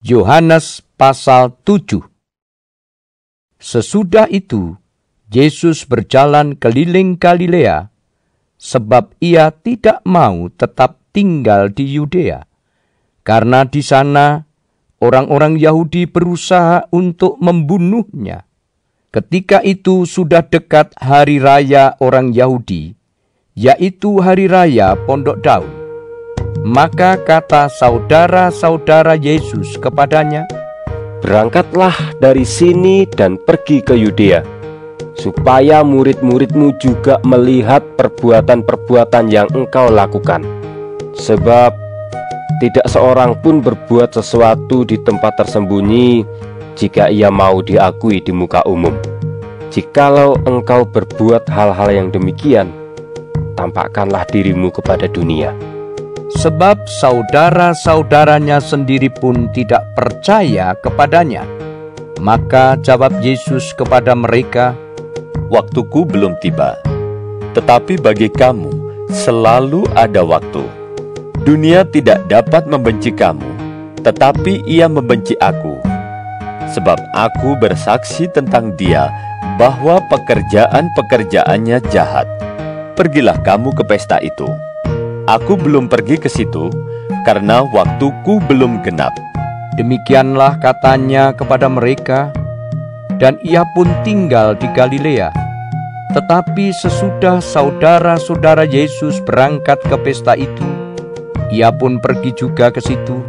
Yohanes pasal 7. Sesudah itu, Yesus berjalan keliling Galilea, sebab ia tidak mau tetap tinggal di Yudea, karena di sana orang-orang Yahudi berusaha untuk membunuhnya. Ketika itu sudah dekat hari raya orang Yahudi, yaitu hari raya Pondok Daun. Maka kata saudara-saudara Yesus kepadanya, "Berangkatlah dari sini dan pergi ke Yudea, supaya murid-muridmu juga melihat perbuatan-perbuatan yang engkau lakukan. Sebab tidak seorang pun berbuat sesuatu di tempat tersembunyi jika ia mau diakui di muka umum. Jikalau engkau berbuat hal-hal yang demikian, tampakkanlah dirimu kepada dunia." Sebab saudara-saudaranya sendiri pun tidak percaya kepadanya. Maka jawab Yesus kepada mereka, "Waktuku belum tiba, tetapi bagi kamu selalu ada waktu. Dunia tidak dapat membenci kamu, tetapi ia membenci aku. Sebab aku bersaksi tentang dia bahwa pekerjaan-pekerjaannya jahat. Pergilah kamu ke pesta itu. Aku belum pergi ke situ, karena waktuku belum genap." Demikianlah katanya kepada mereka, dan ia pun tinggal di Galilea. Tetapi sesudah saudara-saudara Yesus berangkat ke pesta itu, ia pun pergi juga ke situ,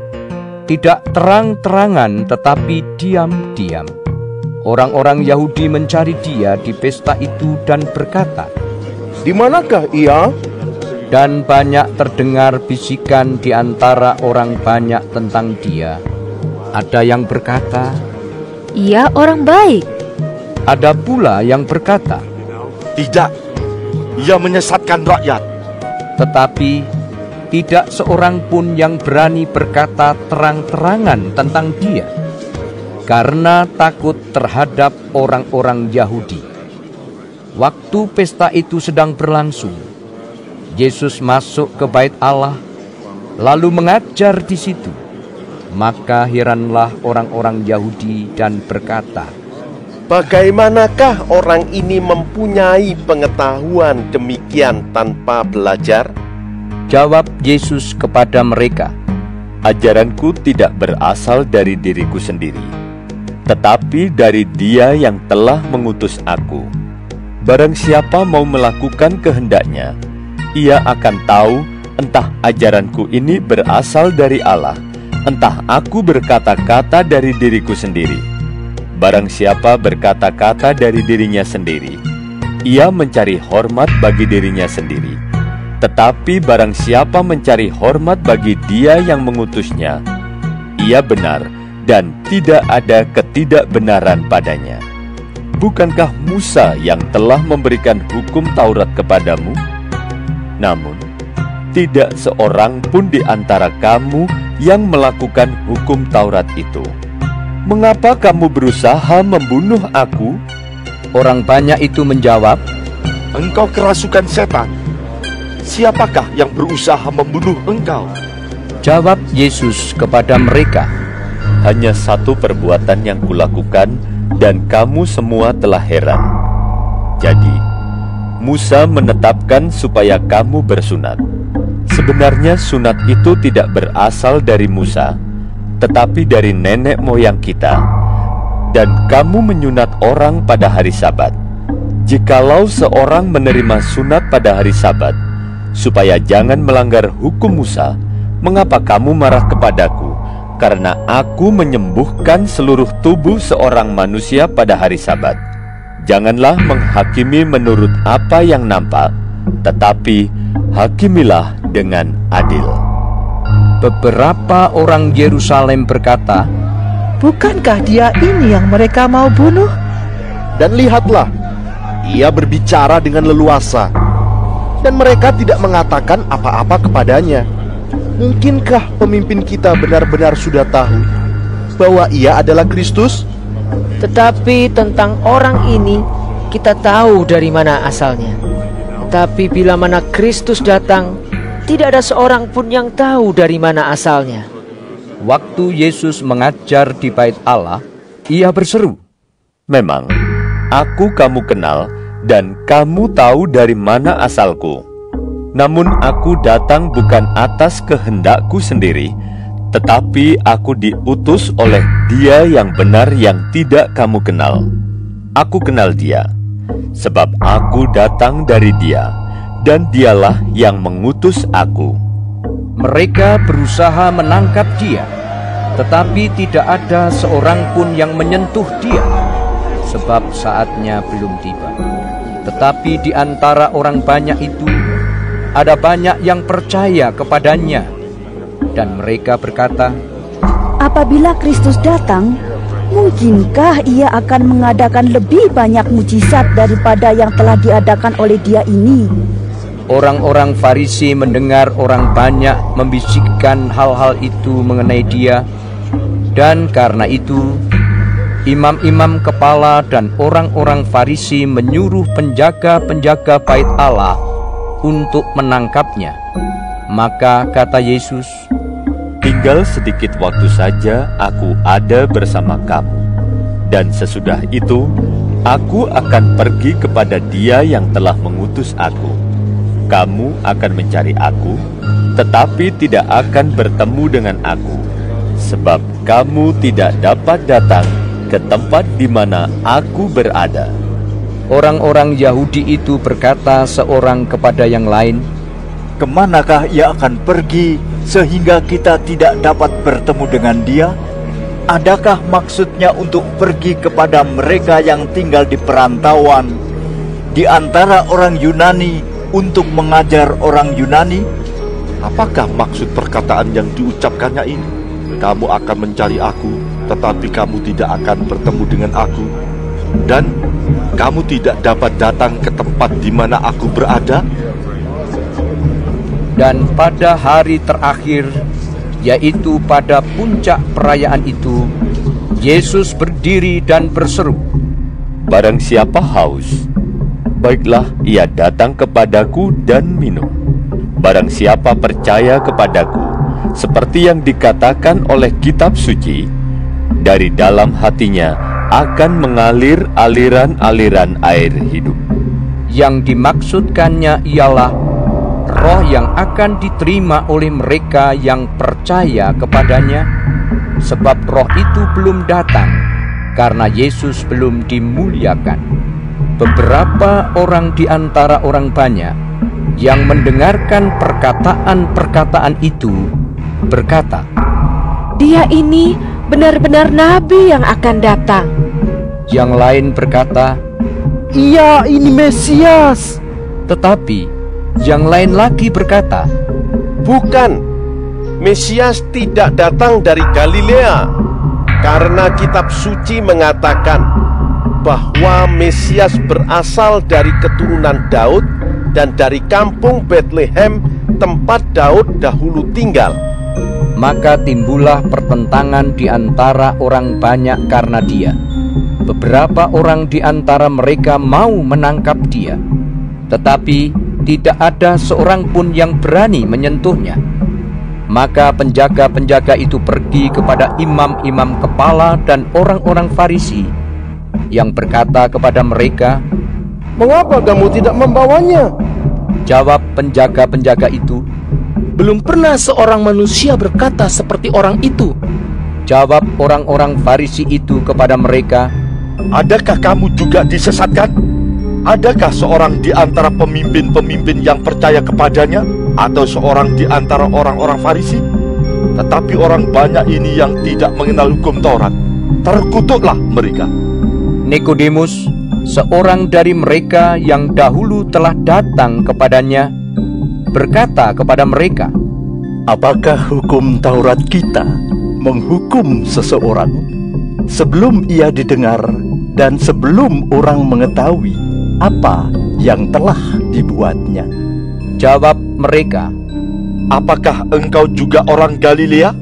tidak terang-terangan tetapi diam-diam. Orang-orang Yahudi mencari dia di pesta itu dan berkata, "Di manakah ia?" Dan banyak terdengar bisikan di antara orang banyak tentang dia. Ada yang berkata, "Ia orang baik." Ada pula yang berkata, "Tidak, ia menyesatkan rakyat." Tetapi tidak seorang pun yang berani berkata terang-terangan tentang dia, karena takut terhadap orang-orang Yahudi. Waktu pesta itu sedang berlangsung, Yesus masuk ke bait Allah, lalu mengajar di situ. Maka heranlah orang-orang Yahudi dan berkata, "Bagaimanakah orang ini mempunyai pengetahuan demikian tanpa belajar?" Jawab Yesus kepada mereka, "Ajaranku tidak berasal dari diriku sendiri, tetapi dari Dia yang telah mengutus aku. Barang siapa mau melakukan kehendaknya, ia akan tahu entah ajaranku ini berasal dari Allah, entah aku berkata-kata dari diriku sendiri. Barang siapa berkata-kata dari dirinya sendiri, ia mencari hormat bagi dirinya sendiri. Tetapi barang siapa mencari hormat bagi Dia yang mengutusnya, ia benar dan tidak ada ketidakbenaran padanya. Bukankah Musa yang telah memberikan hukum Taurat kepadamu? Namun, tidak seorang pun di antara kamu yang melakukan hukum Taurat itu. Mengapa kamu berusaha membunuh aku?" Orang banyak itu menjawab, "Engkau kerasukan setan. Siapakah yang berusaha membunuh engkau?" Jawab Yesus kepada mereka, "Hanya satu perbuatan yang kulakukan, dan kamu semua telah heran. Jadi, Musa menetapkan supaya kamu bersunat. Sebenarnya sunat itu tidak berasal dari Musa, tetapi dari nenek moyang kita. Dan kamu menyunat orang pada hari Sabat. Jikalau seorang menerima sunat pada hari Sabat, supaya jangan melanggar hukum Musa, mengapa kamu marah kepadaku? Karena aku menyembuhkan seluruh tubuh seorang manusia pada hari Sabat. Janganlah menghakimi menurut apa yang nampak, tetapi hakimilah dengan adil." Beberapa orang Yerusalem berkata, "Bukankah dia ini yang mereka mau bunuh? Dan lihatlah, ia berbicara dengan leluasa, dan mereka tidak mengatakan apa-apa kepadanya. Mungkinkah pemimpin kita benar-benar sudah tahu bahwa ia adalah Kristus?" Tetapi tentang orang ini kita tahu dari mana asalnya. Tetapi bila mana Kristus datang, tidak ada seorang pun yang tahu dari mana asalnya. Waktu Yesus mengajar di Bait Allah, ia berseru, "Memang, aku kamu kenal, dan kamu tahu dari mana asalku. Namun aku datang bukan atas kehendakku sendiri, tetapi aku diutus oleh Dia yang benar yang tidak kamu kenal. Aku kenal Dia, sebab aku datang dari Dia, dan Dialah yang mengutus aku." Mereka berusaha menangkap dia, tetapi tidak ada seorang pun yang menyentuh dia, sebab saatnya belum tiba. Tetapi di antara orang banyak itu, ada banyak yang percaya kepadanya. Dan mereka berkata, Apabila Kristus datang, mungkinkah ia akan mengadakan lebih banyak mujizat daripada yang telah diadakan oleh dia ini? Orang-orang Farisi mendengar orang banyak membisikkan hal-hal itu mengenai dia, dan karena itu imam-imam kepala dan orang-orang Farisi menyuruh penjaga-penjaga Bait Allah untuk menangkapnya. Maka kata Yesus, "Tinggal sedikit waktu saja aku ada bersama kamu, dan sesudah itu aku akan pergi kepada Dia yang telah mengutus aku. Kamu akan mencari aku, tetapi tidak akan bertemu dengan aku, sebab kamu tidak dapat datang ke tempat di mana aku berada." Orang-orang Yahudi itu berkata seorang kepada yang lain, "Kemanakah ia akan pergi sehingga kita tidak dapat bertemu dengan dia? Adakah maksudnya untuk pergi kepada mereka yang tinggal di perantauan, di antara orang Yunani, untuk mengajar orang Yunani?" Apakah maksud perkataan yang diucapkannya ini? Kamu akan mencari aku, tetapi kamu tidak akan bertemu dengan aku, dan kamu tidak dapat datang ke tempat di mana aku berada? Dan pada hari terakhir, yaitu pada puncak perayaan itu, Yesus berdiri dan berseru, "Barang siapa haus, baiklah ia datang kepadaku dan minum. Barang siapa percaya kepadaku, seperti yang dikatakan oleh kitab suci, dari dalam hatinya akan mengalir aliran-aliran air hidup." Yang dimaksudkannya ialah Roh yang akan diterima oleh mereka yang percaya kepadanya, sebab Roh itu belum datang karena Yesus belum dimuliakan. Beberapa orang di antara orang banyak yang mendengarkan perkataan-perkataan itu berkata, "Dia ini benar-benar nabi yang akan datang." Yang lain berkata, "Ia ini Mesias." Tetapi yang lain lagi berkata, "Bukan, Mesias tidak datang dari Galilea, karena kitab suci mengatakan bahwa Mesias berasal dari keturunan Daud dan dari kampung Betlehem, tempat Daud dahulu tinggal." Maka timbullah pertentangan di antara orang banyak karena dia. Beberapa orang di antara mereka mau menangkap dia, tetapi tidak ada seorang pun yang berani menyentuhnya. Maka penjaga-penjaga itu pergi kepada imam-imam kepala dan orang-orang Farisi, yang berkata kepada mereka, "Mengapa kamu tidak membawanya?" Jawab penjaga-penjaga itu, "Belum pernah seorang manusia berkata seperti orang itu." Jawab orang-orang Farisi itu kepada mereka, "Adakah kamu juga disesatkan? Adakah seorang di antara pemimpin-pemimpin yang percaya kepadanya, atau seorang di antara orang-orang Farisi? Tetapi orang banyak ini yang tidak mengenal hukum Taurat, terkutuklah mereka." Nikodemus, seorang dari mereka yang dahulu telah datang kepadanya, berkata kepada mereka, "Apakah hukum Taurat kita menghukum seseorang sebelum ia didengar dan sebelum orang mengetahui apa yang telah dibuatnya?" Jawab mereka, "Apakah engkau juga orang Galilea?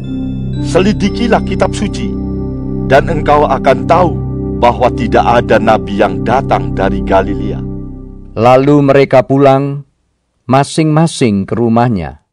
Selidikilah kitab suci, dan engkau akan tahu bahwa tidak ada nabi yang datang dari Galilea." Lalu mereka pulang masing-masing ke rumahnya.